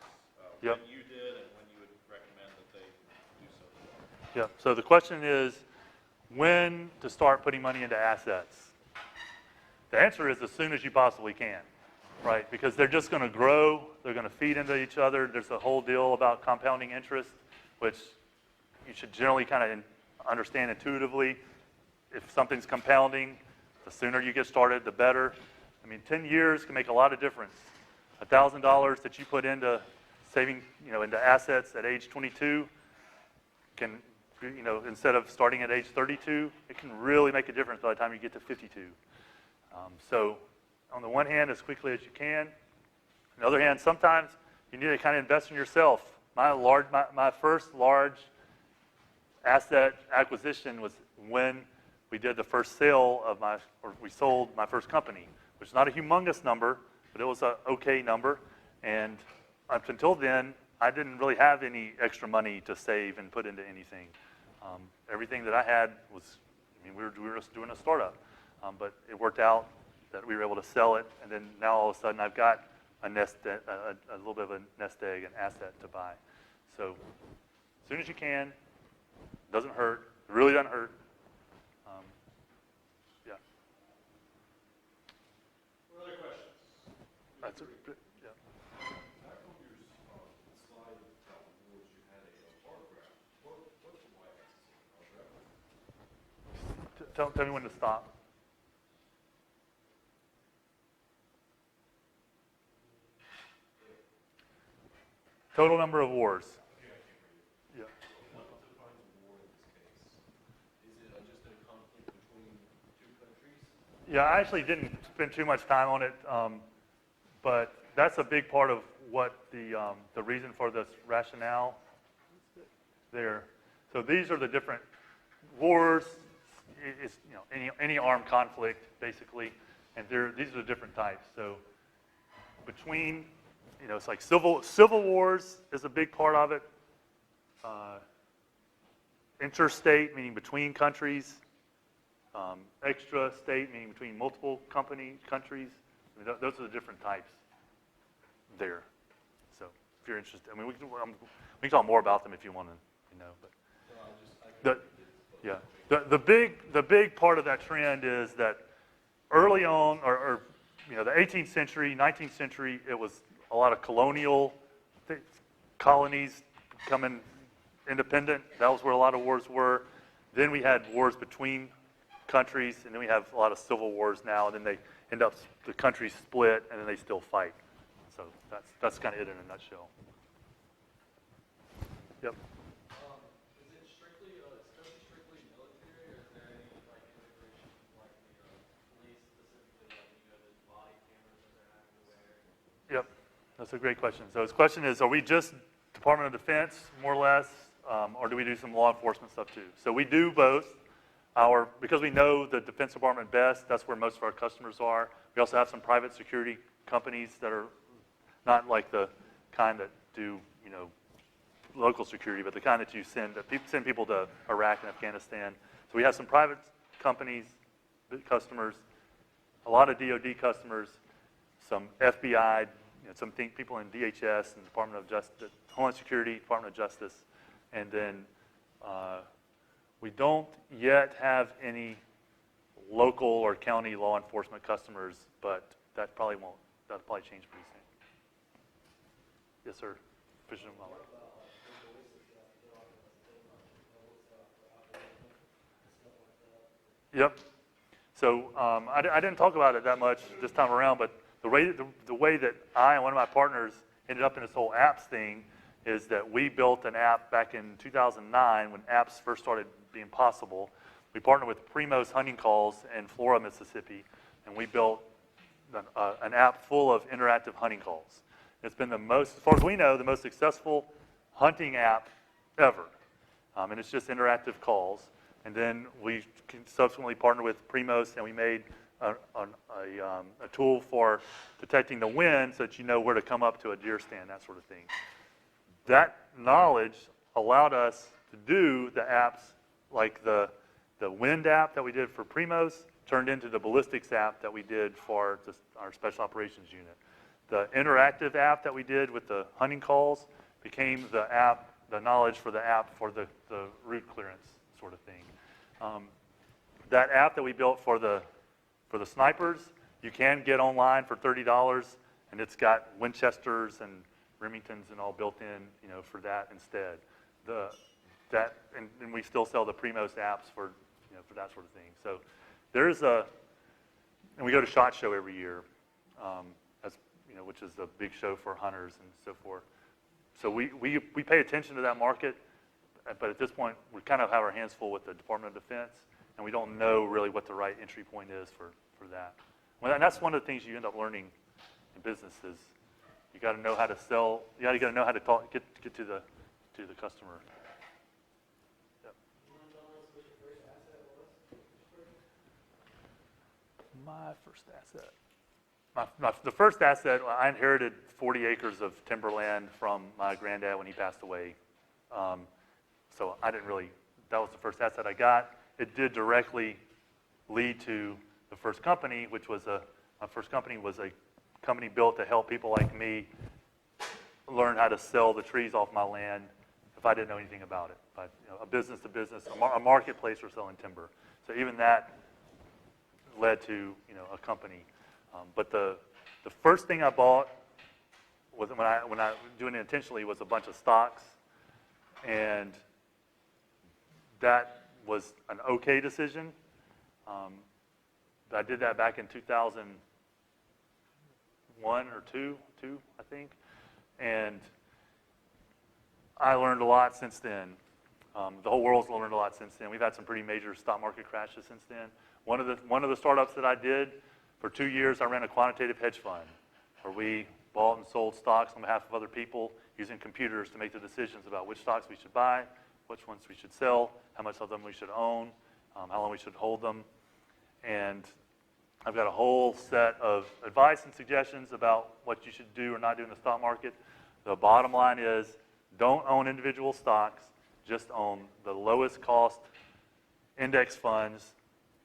When you did and when you would recommend that they do so as well. Yeah, so the question is when to start putting money into assets. The answer is as soon as you possibly can. Right, because they're just going to grow, they're going to feed into each other. There's a whole deal about compounding interest, which you should generally kind of understand intuitively. If something's compounding, the sooner you get started, the better. I mean, 10 years can make a lot of difference. $1,000 that you put into saving, you know, into assets at age 22 can, you know, instead of starting at age 32, it can really make a difference by the time you get to 52. So on the one hand, as quickly as you can. On the other hand, sometimes you need to kind of invest in yourself. My first large asset acquisition was when we did the first sale of we sold my first company, which is not a humongous number, but it was an okay number. And up until then, I didn't really have any extra money to save and put into anything. Everything that I had was, I mean, we were just doing a startup, but it worked out that we were able to sell it, and then now all of a sudden I've got a little bit of a nest egg, an asset to buy. So as soon as you can, doesn't hurt, it really doesn't hurt. Yeah. What other questions? That's yeah. Back on your slide about awards, you had a bar graph. What's the y-axis of the bar graph? Tell me when to stop. Total number of wars. Yeah. What defines a war in this case? Is it just a conflict between two countries? Yeah, I actually didn't spend too much time on it, but that's a big part of what the reason for this rationale there. So these are the different wars. It's, you know, any armed conflict basically, and these are the different types. So between, you know, it's like civil wars is a big part of it. Interstate, meaning between countries. Extra state, meaning between multiple countries. I mean, those are the different types there. So if you're interested, I mean, we can talk more about them if you want to, you know. But the big part of that trend is that early on, or you know, the 18th century, 19th century, it was a lot of colonial colonies becoming independent. That was where a lot of wars were. Then we had wars between countries, and then we have a lot of civil wars now, and then they end up, the countries split, and then they still fight. So that's kind of it in a nutshell. Yep. That's a great question. So his question is, are we just Department of Defense, more or less, or do we do some law enforcement stuff too? So we do both. Because we know the Defense Department best, that's where most of our customers are. We also have some private security companies that are not like the kind that do, local security, but the kind that you send people to Iraq and Afghanistan. So we have some private companies, customers, a lot of DoD customers, some FBI, some people in DHS and Department of Justice, Homeland Security, Department of Justice, and then we don't yet have any local or county law enforcement customers, but that'll probably change pretty soon. Yes, sir. Fishing and wildlife. Yep. So I didn't talk about it that much this time around, but the way that I and one of my partners ended up in this whole apps thing is that we built an app back in 2009 when apps first started being possible. We partnered with Primo's Hunting Calls in Flora, Mississippi, and we built an app full of interactive hunting calls. It's been as far as we know, the most successful hunting app ever. And it's just interactive calls. And then we subsequently partnered with Primos, and we made a tool for detecting the wind so that you know where to come up to a deer stand, that sort of thing. That knowledge allowed us to do the apps like the wind app that we did for Primos turned into the ballistics app that we did for our special operations unit. The interactive app that we did with the hunting calls became the knowledge for the app for the route clearance sort of thing. That app that we built for the snipers, you can get online for $30, and it's got Winchesters and Remingtons and all built in, for that instead. And we still sell the Primos apps for that sort of thing. So and we go to SHOT Show every year, which is the big show for hunters and so forth. So we pay attention to that market, but at this point we kind of have our hands full with the Department of Defense, and we don't know really what the right entry point is for that. Well, and that's one of the things you end up learning in business is you got to know how to sell. You got to know how to talk, get to the customer. Yep. My first asset. The first asset, I inherited 40 acres of timberland from my granddad when he passed away. So that was the first asset I got. It did directly lead to the first company, which was my first company was a company built to help people like me learn how to sell the trees off my land if I didn't know anything about it. But, a business to business, a marketplace for selling timber. So even that led to a company. But the first thing I bought was when I doing it intentionally was a bunch of stocks, and that was an okay decision. I did that back in 2001 or two, I think, and I learned a lot since then. The whole world's learned a lot since then. We've had some pretty major stock market crashes since then. One of the startups that I did for 2 years, I ran a quantitative hedge fund where we bought and sold stocks on behalf of other people using computers to make the decisions about which stocks we should buy, which ones we should sell, how much of them we should own, how long we should hold them. And I've got a whole set of advice and suggestions about what you should do or not do in the stock market. The bottom line is don't own individual stocks, just own the lowest cost index funds.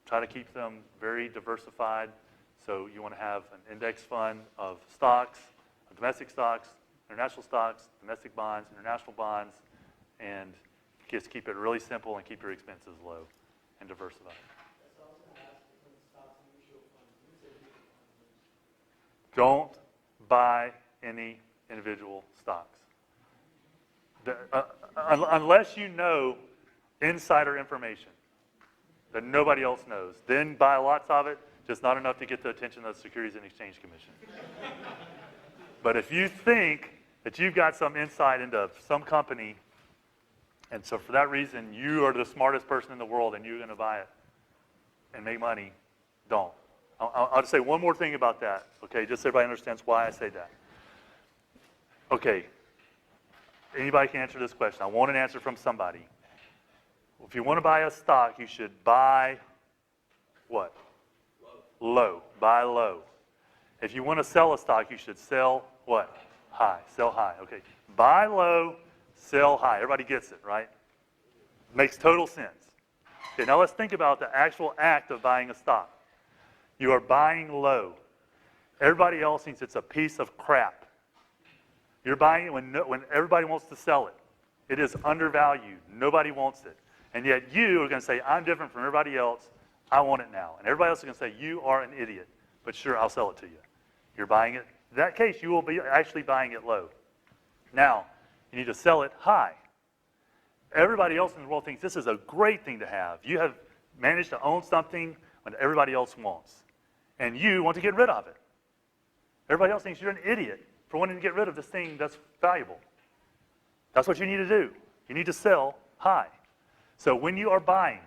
Try to keep them very diversified. So you want to have an index fund of stocks, domestic stocks, international stocks, domestic bonds, international bonds, and just keep it really simple and keep your expenses low and diversified. Don't buy any individual stocks. Unless you know insider information that nobody else knows. Then buy lots of it, just not enough to get the attention of the Securities and Exchange Commission. But if you think that you've got some insight into some company, and so for that reason you are the smartest person in the world and you're going to buy it and make money, don't. I'll just say one more thing about that, okay, just so everybody understands why I say that. Okay. Anybody can answer this question. I want an answer from somebody. If you want to buy a stock, you should buy what? Low. Buy low. If you want to sell a stock, you should sell what? High. Sell high. Okay. Buy low, sell high. Everybody gets it, right? Makes total sense. Okay, now let's think about the actual act of buying a stock. You are buying low. Everybody else thinks it's a piece of crap. You're buying it when everybody wants to sell it. It is undervalued. Nobody wants it. And yet you are going to say, I'm different from everybody else. I want it now. And everybody else is going to say, you are an idiot. But sure, I'll sell it to you. You're buying it. In that case, you will be actually buying it low. Now, you need to sell it high. Everybody else in the world thinks this is a great thing to have. You have managed to own something when everybody else wants. And you want to get rid of it. Everybody else thinks you're an idiot for wanting to get rid of this thing that's valuable. That's what you need to do. You need to sell high. So when you are buying,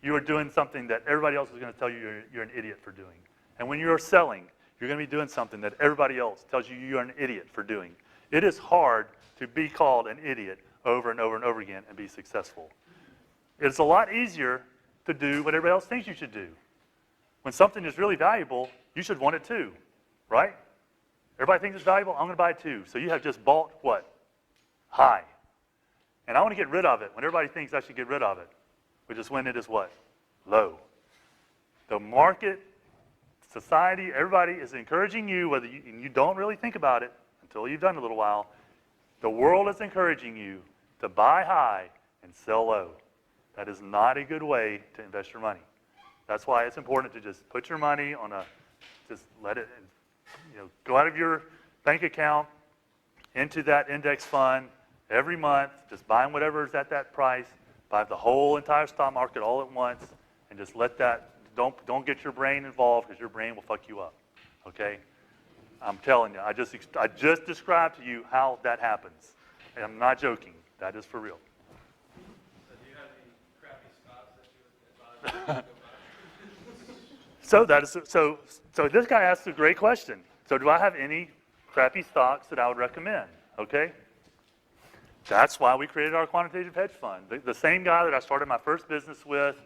you are doing something that everybody else is going to tell you you're an idiot for doing. And when you are selling, you're going to be doing something that everybody else tells you you're an idiot for doing. It is hard to be called an idiot over and over and over again and be successful. It's a lot easier to do what everybody else thinks you should do. When something is really valuable, you should want it too, right? Everybody thinks it's valuable, I'm going to buy it too. So you have just bought what? High. And I want to get rid of it when everybody thinks I should get rid of it, which is when it is what? Low. The market, society, everybody is encouraging you, whether you don't really think about it until you've done it a little while, the world is encouraging you to buy high and sell low. That is not a good way to invest your money. That's why it's important to just put your money on just let it, go out of your bank account into that index fund every month, just buying whatever is at that price, buy the whole entire stock market all at once, and just let that, don't get your brain involved because your brain will fuck you up, okay? I'm telling you, I just described to you how that happens. And I'm not joking. That is for real. So do you have any crappy stocks that you would advise people to go buy? So this guy asked a great question. So do I have any crappy stocks that I would recommend? Okay? That's why we created our quantitative hedge fund. The same guy that I started my first business with,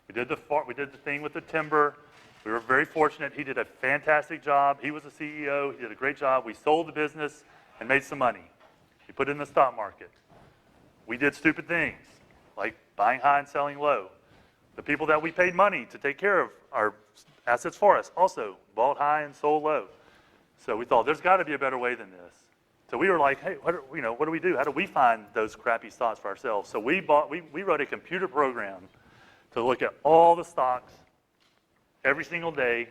we did the thing with the timber. We were very fortunate. He did a fantastic job. He was the CEO. He did a great job. We sold the business and made some money. We put it in the stock market. We did stupid things, like buying high and selling low. The people that we paid money to take care of our assets for us also bought high and sold low. So we thought, there's got to be a better way than this. So we were like, hey, what do we do? How do we find those crappy stocks for ourselves? So we wrote a computer program to look at all the stocks every single day,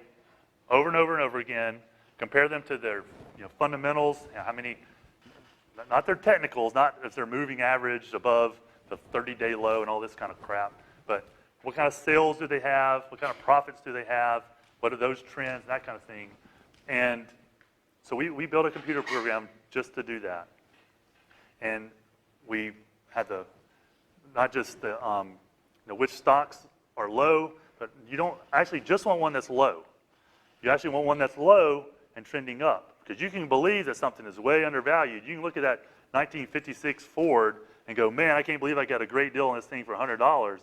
over and over and over again, compare them to their fundamentals, how many, not their technicals, not if they're moving average above the 30-day low and all this kind of crap, but what kind of sales do they have, what kind of profits do they have, what are those trends, that kind of thing. And so we built a computer program just to do that. And we had not just which stocks are low, but you don't actually just want one that's low. You actually want one that's low and trending up. Because you can believe that something is way undervalued. You can look at that 1956 Ford and go, man, I can't believe I got a great deal on this thing for $100.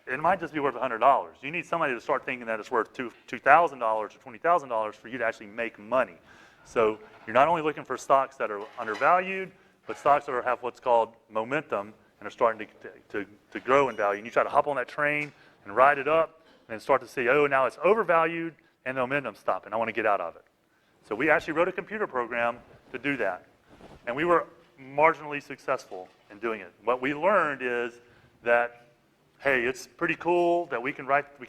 It might just be worth $100. You need somebody to start thinking that it's worth $2,000 or $20,000 for you to actually make money. So you're not only looking for stocks that are undervalued, but stocks that have what's called momentum and are starting to grow in value. And you try to hop on that train and ride it up and start to see, oh, now it's overvalued and the momentum's stopping. I want to get out of it. So we actually wrote a computer program to do that. And we were marginally successful in doing it. What we learned is that, hey, it's pretty cool that we can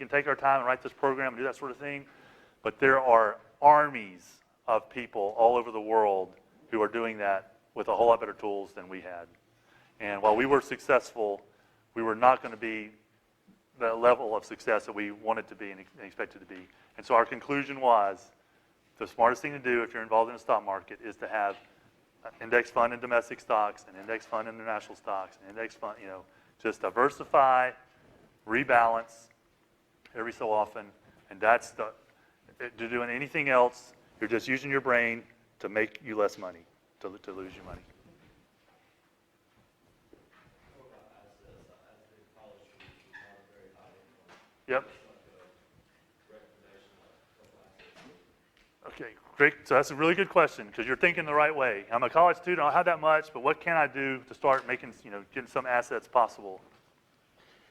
take our time and write this program and do that sort of thing, but there are armies of people all over the world who are doing that with a whole lot better tools than we had. And while we were successful, we were not going to be the level of success that we wanted to be and expected to be. And so our conclusion was, the smartest thing to do if you're involved in the stock market is to have an index fund in domestic stocks, an index fund in international stocks, an index fund, just diversify, rebalance every so often. And that's to doing anything else, you're just using your brain to make you less money. to lose you money. Yep. Okay, great. So that's a really good question because you're thinking the right way. I'm a college student. I don't have that much, but what can I do to start making, getting some assets possible?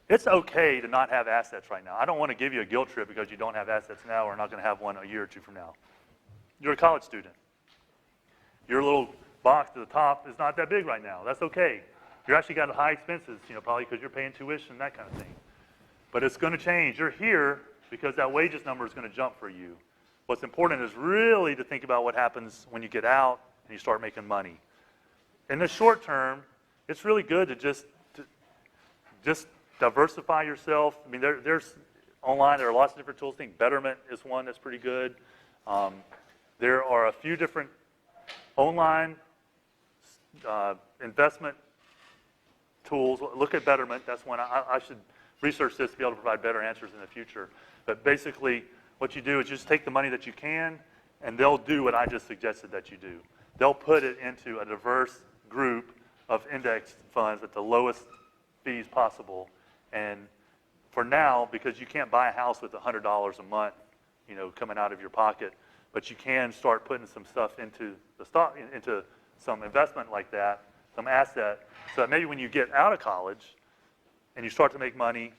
It's okay to not have assets right now. I don't want to give you a guilt trip because you don't have assets now or not going to have one a year or two from now. You're a college student. Your little box to the top is not that big right now. That's okay. You're actually got high expenses, probably because you're paying tuition, that kind of thing. But it's going to change. You're here because that wages number is going to jump for you. What's important is really to think about what happens when you get out and you start making money. In the short term, it's really good to just diversify yourself. I mean, there's online, there are lots of different tools. I think Betterment is one that's pretty good. There are a few different online investment tools. Look at Betterment. That's one. I should research this to be able to provide better answers in the future. But basically, what you do is just take the money that you can, and they'll do what I just suggested that you do. They'll put it into a diverse group of index funds at the lowest fees possible. And for now, because you can't buy a house with $100 a month, coming out of your pocket, but you can start putting some stuff into the stock, into some investment like that, some asset, so that maybe when you get out of college and you start to make money,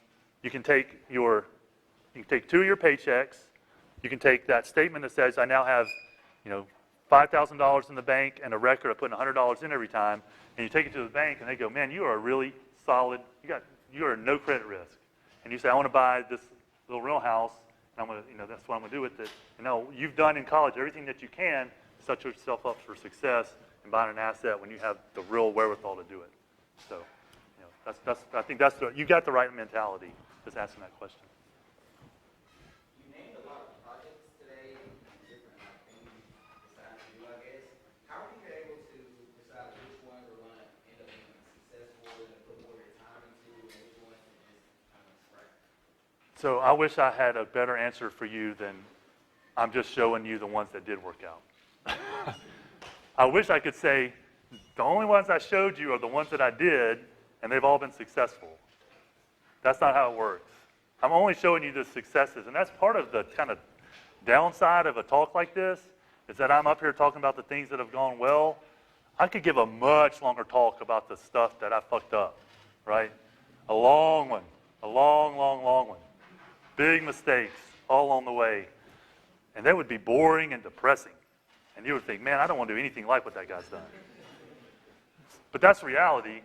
you can take two of your paychecks. You can take that statement that says, I now have, $5,000 in the bank and a record of putting $100 in every time, and you take it to the bank and they go, man, you are really solid. You are no credit risk. And you say, I want to buy this little real house, and I'm going to, that's what I'm going to do with it. You've done in college everything that you can to set yourself up for success in buying an asset when you have the real wherewithal to do it. So, I think you got the right mentality just asking that question. You named a lot of projects today, different things you decided to do, I guess. How are you able to decide which ones are going to end up being successful and put more of your time into, and which ones are just kind of scratch? So I wish I had a better answer for you than I'm just showing you the ones that did work out. I wish I could say the only ones I showed you are the ones that I did, and they've all been successful. That's not how it works. I'm only showing you the successes, and that's part of the kind of downside of a talk like this, is that I'm up here talking about the things that have gone well. I could give a much longer talk about the stuff that I fucked up, right? A long one, a long one. Big mistakes all along the way. And that would be boring and depressing. And you would think, man, I don't want to do anything like what that guy's done. But that's reality.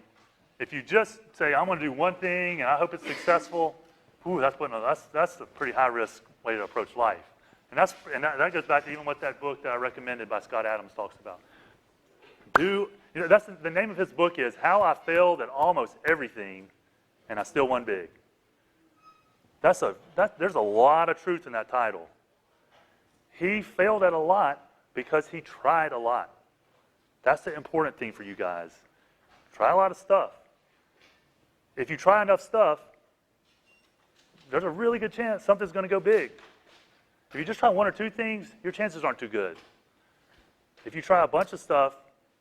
If you just say, I'm going to do one thing and I hope it's successful, that's a pretty high-risk way to approach life. And that goes back to even what that book that I recommended by Scott Adams talks about. That's the name of his book is How I Failed at Almost Everything and I Still Won Big. There's a lot of truth in that title. He failed at a lot because he tried a lot. That's the important thing for you guys. Try a lot of stuff. If you try enough stuff, there's a really good chance something's going to go big. If you just try one or two things, your chances aren't too good. If you try a bunch of stuff,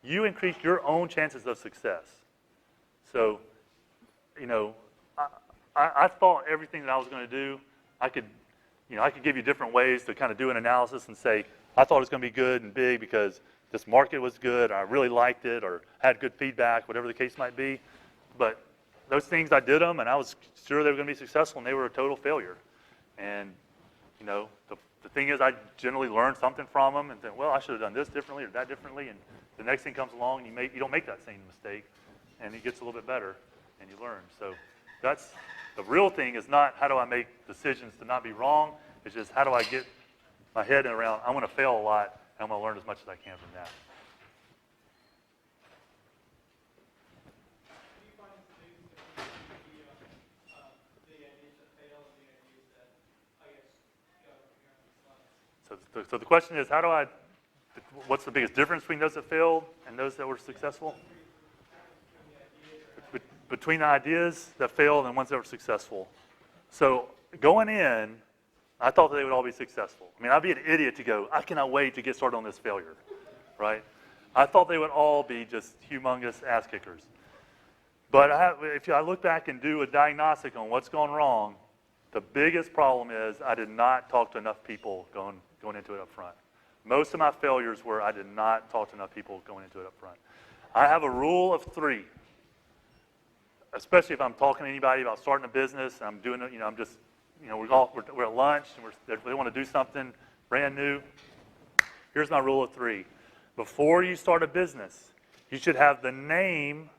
you increase your own chances of success. So, I thought everything that I was going to do, I could give you different ways to kind of do an analysis and say, I thought it was going to be good and big because this market was good, or I really liked it, or had good feedback, whatever the case might be. But those things, I did them, and I was sure they were going to be successful, and they were a total failure. And, the thing is, I generally learn something from them and think, well, I should have done this differently or that differently. And the next thing comes along, and you don't make that same mistake, and it gets a little bit better, and you learn. So that's the real thing is not how do I make decisions to not be wrong. It's just how do I get my head around, I'm going to fail a lot, and I'm going to learn as much as I can from that. Do you find the big difference between the ideas that fail and the ideas that, I guess, go here on the slides? So the question is, what's the biggest difference between those that failed and those that were successful? Between the ideas that failed and ones that were successful. So going in, I thought that they would all be successful. I mean, I'd be an idiot to go, I cannot wait to get started on this failure, right? I thought they would all be just humongous ass kickers. But if I look back and do a diagnostic on what's gone wrong, the biggest problem is I did not talk to enough people going into it up front. Most of my failures were I did not talk to enough people going into it up front. I have a rule of 3, especially if I'm talking to anybody about starting a business. And I'm doing it, I'm just, we're at lunch and they want to do something brand new. Here's my rule of 3. Before you start a business, you should have the name,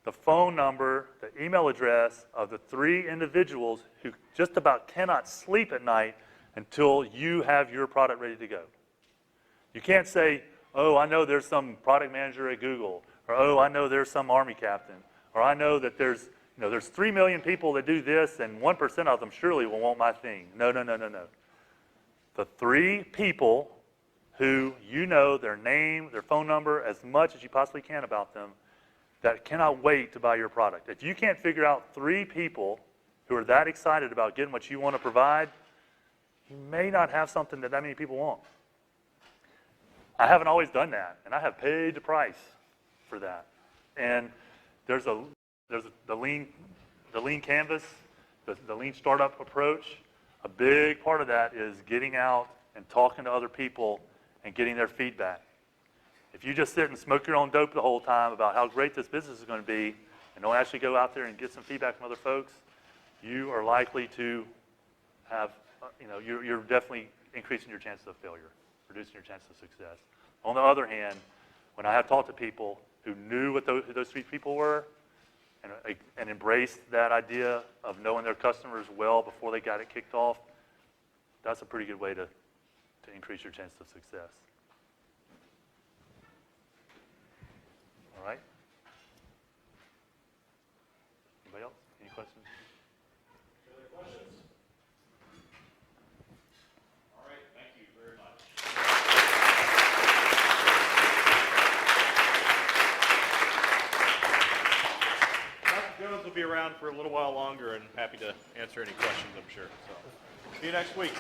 the phone number, the email address of the 3 individuals who just about cannot sleep at night until you have your product ready to go. You can't say, oh, I know there's some product manager at Google, or oh, I know there's some Army captain, or I know that there's 3 million people that do this, and 1% of them surely will want my thing. No. The 3 people who their name, their phone number, as much as you possibly can about them, that cannot wait to buy your product. If you can't figure out 3 people who are that excited about getting what you want to provide, you may not have something that many people want. I haven't always done that, and I have paid the price for that. And there's the lean canvas, the lean startup approach. A big part of that is getting out and talking to other people and getting their feedback. If you just sit and smoke your own dope the whole time about how great this business is going to be and don't actually go out there and get some feedback from other folks, you are likely to have, you're definitely increasing your chances of failure, reducing your chances of success. On the other hand, when I have talked to people who knew who those 3 people were and embraced that idea of knowing their customers well before they got it kicked off, that's a pretty good way to increase your chances of success. All right? Anybody else? Any questions? Any other questions? All right, thank you very much. Dr. Jones will be around for a little while longer and happy to answer any questions, I'm sure. So, see you next week.